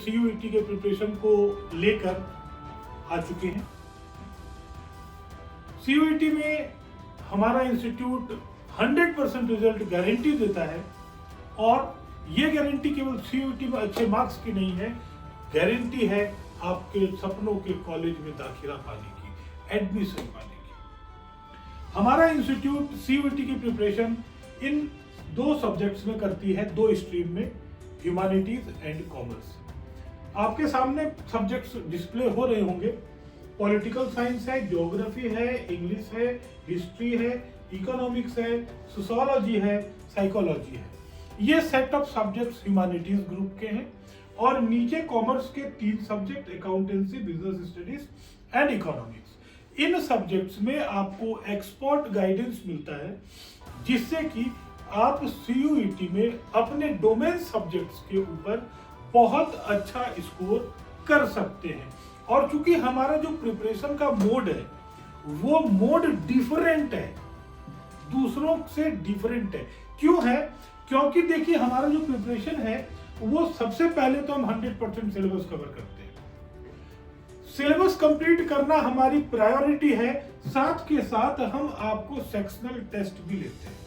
CUET के preparation को लेकर आ चुके हैं। CUET में हमारा इंस्टीट्यूट 100% रिजल्ट गारंटी देता है, और ये गारंटी केवल CUET में अच्छे मार्क्स की नहीं है, गारंटी है आपके सपनों के कॉलेज में दाखिला पाने की, एडमिशन पाने की। हमारा इंस्टीट्यूट CUET की प्रिपरेशन इन 2 सब्जेक्ट्स में करती है, 2 स्ट्रीम में, ह्यूमैनिटीज एंड कॉमर्स। आपके सामने सब्जेक्ट्स डिस्प्ले हो रहे होंगे। पॉलिटिकल साइंस है, ज्योग्राफी है, इंग्लिश है, हिस्ट्री है, इकोनॉमिक्स है, सोशियोलॉजी है, साइकोलॉजी है। ये set of subjects humanities group के हैं, और नीचे कॉमर्स के 3 subject, accountancy, business studies and economics. In subjects में आपको एक्सपर्ट गाइडेंस मिलता है, जिससे कि आप CUET में अपने डोमेन सब्जेक्ट्स के ऊपर बहुत अच्छा स्कोर कर सकते हैं। और चूंकि हमारा जो प्रिपरेशन का मोड है वो मोड डिफरेंट है, दूसरों से डिफरेंट है। क्यों है? क्योंकि देखिए, हमारा जो प्रिपरेशन है वो सबसे पहले तो हम 100% सिलेबस कवर करते हैं। सिलेबस कंप्लीट करना हमारी प्रायोरिटी है, साथ के साथ हम आपको सेक्शनल टेस्ट भी लेते हैं।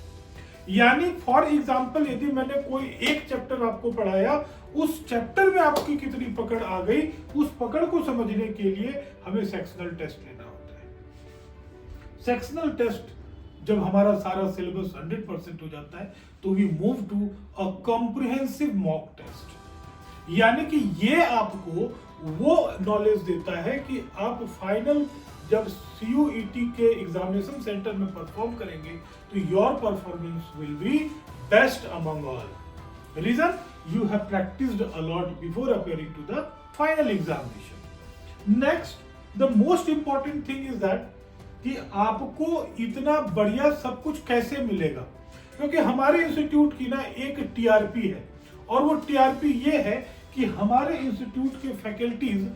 यानी फॉर एग्जाम्पल, यदि मैंने कोई एक चैप्टर आपको पढ़ाया, उस चैप्टर में आपकी कितनी पकड़ आ गई, उस पकड़ को समझने के लिए हमें सेक्शनल टेस्ट लेना होता है। सेक्शनल टेस्ट जब हमारा सारा सिलेबस 100% हो जाता है, तो we move to a comprehensive mock test. यानी कि ये आपको वो नॉलेज देता है कि आप फाइनल जब CUET के एग्जामिनेशन सेंटर में परफॉर्म करेंगे, तो your performance will be best among all. Reason, you have practiced a lot before appearing to the final examination. Next, the most important thing is that कि आपको इतना बढ़िया सब कुछ कैसे मिलेगा, क्योंकि हमारे इंस्टीट्यूट की ना एक TRP है, और वो TRP ये है कि हमारे इंस्टीट्यूट के faculties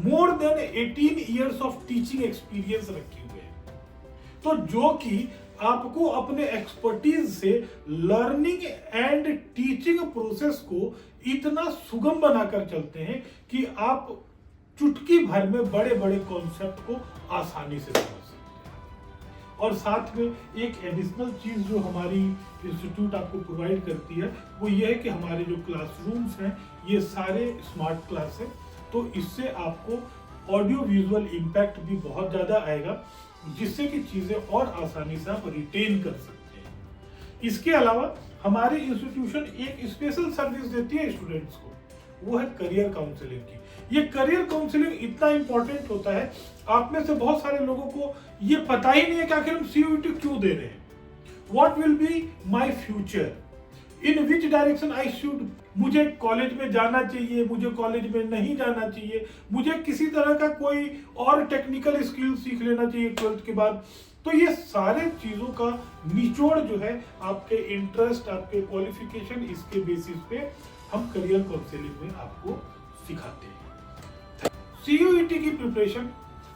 more than 18 years of teaching experience रखे हुए हैं। तो जो कि आपको अपने एक्सपर्टीज से लर्निंग एंड टीचिंग प्रोसेस को इतना सुगम बनाकर चलते हैं कि आप चुटकी भर में बड़े बड़े कॉन्सेप्ट को आसानी से समझ सकते हैं। और साथ में एक एडिशनल चीज जो हमारी इंस्टीट्यूट आपको प्रोवाइड करती है, वो ये है कि हमारे जो क्लासरूम्स हैं ये सारे स्मार्ट क्लास है, तो इससे आपको ऑडियो विजुअल इम्पैक्ट भी बहुत ज्यादा आएगा, जिससे कि चीजें और आसानी से आप रिटेन कर सकते हैं। इसके अलावा हमारी इंस्टीट्यूशन एक स्पेशल सर्विस देती है स्टूडेंट्स को, वो है करियर काउंसलिंग की। ये करियर काउंसलिंग इतना इंपॉर्टेंट होता है, आप में से बहुत सारे लोगों को ये पता ही नहीं है कि आखिर हम CUET क्यों दे रहे हैं। What will be my future, in which direction I should, मुझे कॉलेज में जाना चाहिए, मुझे कॉलेज में नहीं जाना चाहिए, मुझे किसी तरह का कोई और टेक्निकल स्किल सीख लेना चाहिए 12th के बाद। तो ये सारे चीजों का निचोड़ जो है आपके इंटरेस्ट, आपके क्वालिफिकेशन, इसके बेसिस पे हम करियर काउंसलिंग में आपको सिखाते हैं। CUET की preparation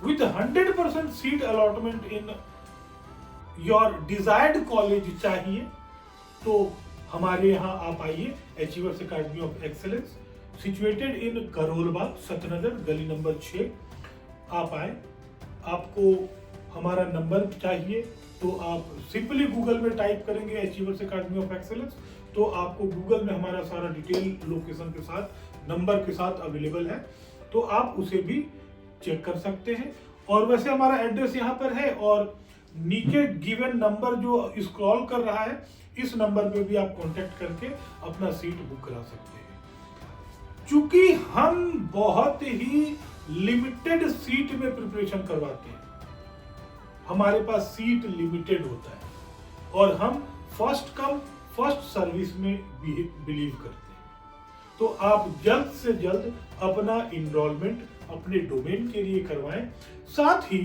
with 100% seat allotment in your desired college चाहिए, तो हमारे यहाँ आप आइए। Achievers academy of excellence, situated in Karol Bagh, Satnagar, गली नंबर 6। आप आए, आपको हमारा नंबर चाहिए तो आप सिंपली गूगल में टाइप करेंगे अचीवर्स एकेडमी ऑफ एक्सेलेंस, तो आपको गूगल में हमारा सारा डिटेल लोकेशन के साथ, नंबर के साथ अवेलेबल है, तो आप उसे भी चेक कर सकते हैं। और वैसे हमारा एड्रेस यहाँ पर है, और नीचे गिवन नंबर जो स्क्रॉल कर रहा है, इस नंबर पे भी आप कांटेक्ट करके अपना सीट बुक करा सकते हैं। चूंकि हम बहुत ही लिमिटेड सीट में प्रिपरेशन करवाते हैं, हमारे पास सीट लिमिटेड होता है, और हम फर्स्ट कम फर्स्ट सर्विस में बिलीव करते हैं। तो आप जल्द से जल्द अपना इनरोलमेंट अपने डोमेन के लिए करवाएं। साथ ही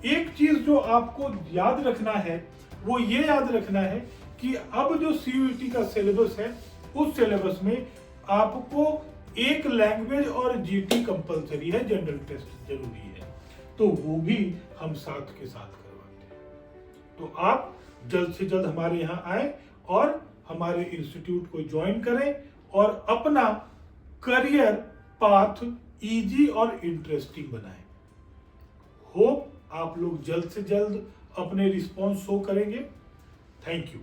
एक चीज जो आपको याद रखना है, वो ये याद रखना है कि अब जो CUET का सिलेबस है, उस सिलेबस में आपको एक लैंग्वेज और GT कंपलसरी है, जनरल टेस्ट जरूरी है, तो वो भी हम साथ के साथ करवाते हैं। तो आप जल्द से जल्द हमारे यहाँ आए और हमारे इंस्टीट्यूट को ज्वाइन करें और अपना करियर पाथ इजी और इंटरेस्टिंग बनाएं। होप आप लोग जल्द से जल्द अपने रिस्पॉन्स शो करेंगे। Thank you.